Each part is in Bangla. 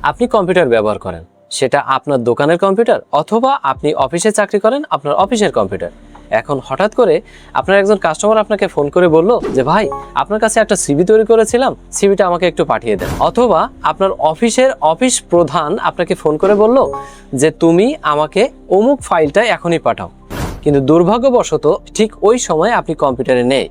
আপনি কম্পিউটার ব্যবহার করেন, সেটা আপনার দোকানের কম্পিউটার অথবা আপনি অফিসে চাকরি করেন, আপনার অফিসের কম্পিউটার। এখন হঠাৎ করে আপনার একজন কাস্টমার আপনাকে ফোন করে বলল যে ভাই, আপনার কাছে একটা সিভি তৈরি করেছিলাম, সিভিটা আমাকে একটু পাঠিয়ে দেন। অথবা আপনার অফিসের অফিস প্রধান আপনাকে ফোন করে বলল যে তুমি আমাকে অমুক ফাইলটা এখনই পাঠাও, কিন্তু দুর্ভাগ্যবশত ঠিক ওই সময় আপনি কম্পিউটারে নেই।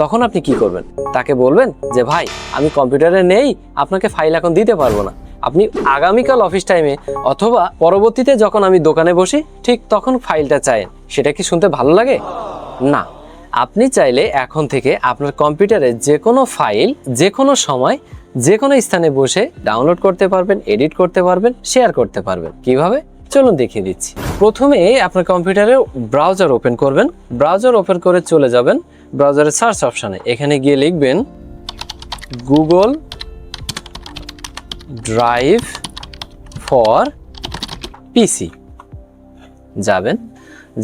তখন আপনি কি করবেন? তাকে বলবেন যে ভাই, আমি কম্পিউটারে নেই, আপনাকে ফাইল এখন দিতে পারবো না, আপনি আগামীকাল অফিস টাইমে অথবা পরবর্তীতে যখন আমি দোকানে বসি ঠিক তখন ফাইলটা চাইেন। সেটা কি শুনতে ভালো লাগে? না। আপনি চাইলে এখন থেকে আপনার কম্পিউটারে যে কোনো ফাইল যে কোনো সময় যে কোনো স্থানে বসে ডাউনলোড করতে পারবেন, এডিট করতে পারবেন, শেয়ার করতে পারবেন। কিভাবে? চলুন দেখিয়ে দিচ্ছি। প্রথমে আপনার কম্পিউটারে ব্রাউজার ওপেন করবেন। ব্রাউজার ওপেন করে চলে যাবেন ব্রাউজারের সার্চ অপশানে। এখানে গিয়ে লিখবেন গুগল ড্রাইভ ফর পিসি। যাবেন,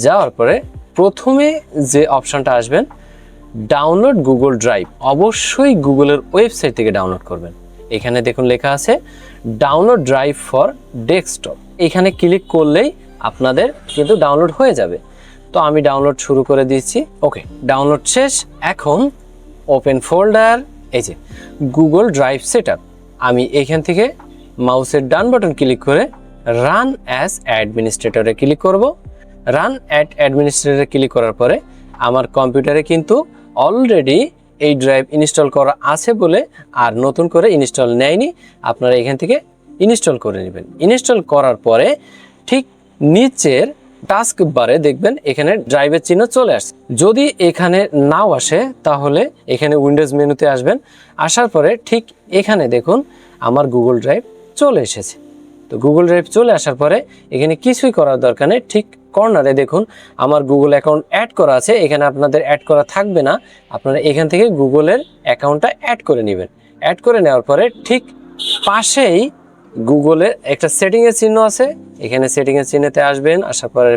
যাওয়ার পরে প্রথমে যে অপশানটা আসবেন ডাউনলোড গুগল ড্রাইভ, অবশ্যই গুগলের ওয়েবসাইট থেকে ডাউনলোড করবেন। এখানে দেখুন লেখা আছে ডাউনলোড ড্রাইভ ফর ডেস্কটপ। এখানে ক্লিক করলেই আপনাদের কিন্তু ডাউনলোড হয়ে যাবে। তো আমি ডাউনলোড শুরু করে দিচ্ছি। ওকে, ডাউনলোড শেষ। এখন ওপেন ফোল্ডার, এই যে গুগল ড্রাইভ সেটআপ। আমি এখান থেকে মাউসের ডান বাটন ক্লিক করে রান অ্যাজ অ্যাডমিনিস্ট্রেটরে ক্লিক করব। রান অ্যাট অ্যাডমিনিস্ট্রেটরে ক্লিক করার পরে আমার কম্পিউটারে কিন্তু অলরেডি এই ড্রাইভ ইনস্টল করা আছে বলে আর নতুন করে ইনস্টল নেয়নি। আপনারা এখান থেকে ইনস্টল করে নেবেন। ইনস্টল করার পরে ঠিক নিচের টাস্ক বারে দেখবেন এখানে ড্রাইভের চিহ্ন চলে আসছে। যদি এখানে নাও আসে তাহলে এখানে উইন্ডোজ মেনুতে আসবেন। আসার পরে ঠিক এখানে দেখুন আমার গুগল ড্রাইভ চলে এসেছে। তো গুগল ড্রাইভ চলে আসার পরে এখানে কিছুই করার দরকার নেই। ঠিক কর্নারে দেখুন আমার গুগল অ্যাকাউন্ট অ্যাড করা আছে। এখানে আপনাদের অ্যাড করা থাকবে না, আপনারা এখান থেকে গুগলের অ্যাকাউন্টটা অ্যাড করে নেবেন। অ্যাড করে নেওয়ার পরে ঠিক পাশেই গুগলের একটা সেটিংয়ের চিহ্ন আছে, এখানে সেটিংয়ের চিহ্নতে আসবেন। আসার পরে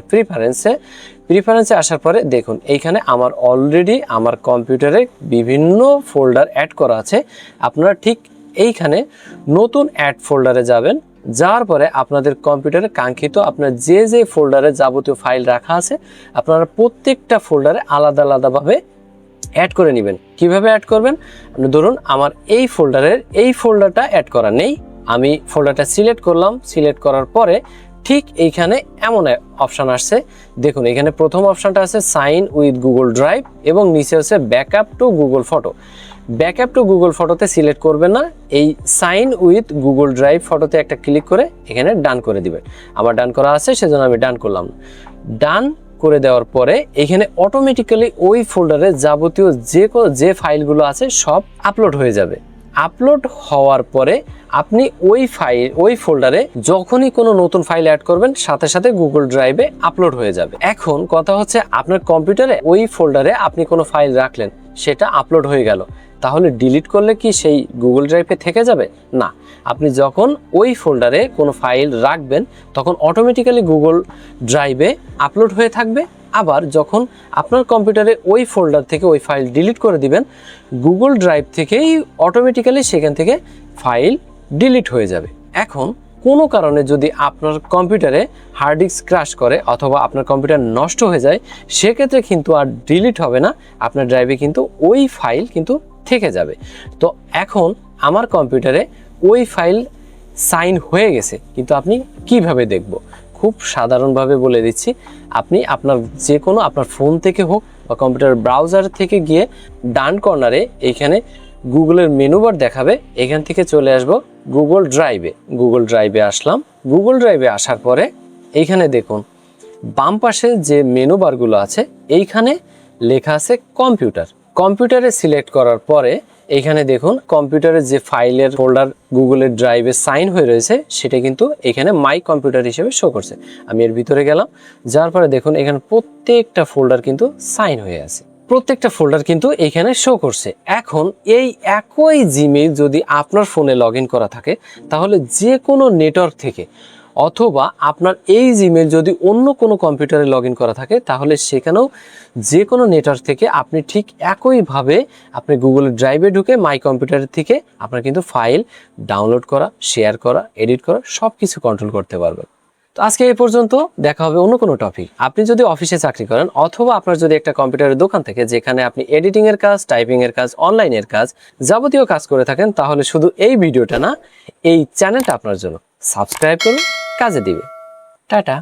প্রিফারেন্সে আসার পরে দেখুন এইখানে আমার অলরেডি আমার কম্পিউটারে বিভিন্ন ফোল্ডার অ্যাড করা আছে। আপনারা ঠিক এইখানে নতুন অ্যাড ফোল্ডারে যাবেন। যাওয়ার পরে আপনাদের কম্পিউটারে কাঙ্ক্ষিত আপনার যে যে ফোল্ডারে যাবতীয় ফাইল রাখা আছে আপনারা প্রত্যেকটা ফোল্ডারে আলাদা আলাদাভাবে অ্যাড করে নেবেন। কিভাবে অ্যাড করবেন? ধরুন আমার এই ফোল্ডারের এই ফোল্ডারটা অ্যাড করা নেই, আমি ফোল্ডারটা সিলেক্ট করলাম। সিলেক্ট করার পরে ঠিক এইখানে এমন অপশান আসছে, দেখুন এখানে প্রথম অপশানটা আছে সাইন উইথ গুগল ড্রাইভ এবং নিচে হচ্ছে backup two Google photo. Backup two Google ফটোতে সিলেক্ট করবেন না, এই সাইন উইথ গুগল ড্রাইভ ফটোতে একটা ক্লিক করে এখানে ডান করে দিবেন। আমার ডান করা আছে সেজন্য আমি ডান করলাম। ডান করে দেওয়ার পরে এখানে অটোমেটিক্যালি ওই ফোল্ডারে যাবতীয় যে ফাইলগুলো আছে সব আপলোড হয়ে যাবে। আপলোড হওয়ার পরে আপনি ওই ফোল্ডারে যখনই কোনো নতুন ফাইল অ্যাড করবেন সাথে সাথে গুগল ড্রাইভে আপলোড হয়ে যাবে। এখন কথা হচ্ছে আপনার কম্পিউটারে ওই ফোল্ডারে আপনি কোনো ফাইল রাখলেন, সেটা আপলোড হয়ে গেল, তাহলে ডিলিট করলে কি সেই গুগল ড্রাইভে থেকে যাবে? না, আপনি যখন ওই ফোল্ডারে কোনো ফাইল রাখবেন তখন অটোমেটিক্যালি গুগল ড্রাইভে আপলোড হয়ে থাকবে। আবার যখন আপনার কম্পিউটারে ওই ফোল্ডার থেকে ওই ফাইল ডিলিট করে দিবেন গুগল ড্রাইভ থেকেই অটোমেটিক্যালি সেখান থেকে ফাইল ডিলিট হয়ে যাবে। এখন কোনো কারণে যদি আপনার কম্পিউটারে হার্ড ডিস্ক ক্র্যাশ করে অথবা আপনার কম্পিউটার নষ্ট হয়ে যায় সেক্ষেত্রে কিন্তু আর ডিলিট হবে না, আপনার ড্রাইভে কিন্তু ওই ফাইল কিন্তু থেকে যাবে। তো এখন আমার কম্পিউটারে ওই ফাইল সাইন হয়ে গেছে, কিন্তু আপনি কিভাবে দেখব? খুব সাধারণভাবে বলে দিচ্ছি। আপনি আপনার যে কোনো আপনার ফোন থেকে হোক বা কম্পিউটার ব্রাউজার থেকে গিয়ে ডান কর্নারে এইখানে গুগলের মেনু বার দেখাবে, এখান থেকে চলে আসবো গুগল ড্রাইভে। গুগল ড্রাইভে আসলাম। গুগল ড্রাইভে আসার পরে এইখানে দেখুন বাম পাশে যে মেনু বারগুলো আছে এইখানে লেখা আছে কম্পিউটার। কম্পিউটারে সিলেক্ট করার পরে এইখানে দেখুন কম্পিউটারের যে ফাইলের ফোল্ডার গুগলের ড্রাইভে সাইন হয়ে রয়েছে সেটা কিন্তু এখানে মাই কম্পিউটার হিসেবে শো করছে। আমি এর ভিতরে গেলাম, যার পরে দেখুন এখানে প্রত্যেকটা ফোল্ডার কিন্তু সাইন হয়ে আছে, প্রত্যেকটা ফোল্ডার কিন্তু এখানে শো করছে। এখন এই একই জিমেইল যদি আপনার ফোনে লগ ইন করা থাকে তাহলে যে কোনো নেটওয়ার্ক থেকে অথবা আপনার এই জিমেল যদি অন্য কোনো কম্পিউটারে লগ ইন করা থাকে তাহলে সেখানেও যে কোনো নেটওয়ার্ক থেকে আপনি ঠিক একইভাবে আপনি গুগল ড্রাইভে ঢুকে মাই কম্পিউটারের থেকে আপনার কিন্তু ফাইল ডাউনলোড করা, শেয়ার করা, এডিট করা সব কিছু কন্ট্রোল করতে পারবেন। তো আজকে এই পর্যন্ত, দেখা হবে অন্য কোনো টপিক। আপনি যদি অফিসে চাকরি করেন অথবা আপনার যদি একটা কম্পিউটারের দোকান থেকে যেখানে আপনি এডিটিং এর কাজ, টাইপিং এর কাজ, অনলাইনের কাজ, যাবতীয় কাজ করে থাকেন, তাহলে শুধু এই ভিডিওটা না, এই চ্যানেলটা আপনার জন্য। সাবস্ক্রাইব করুন, কাজে দিবে। টাটা।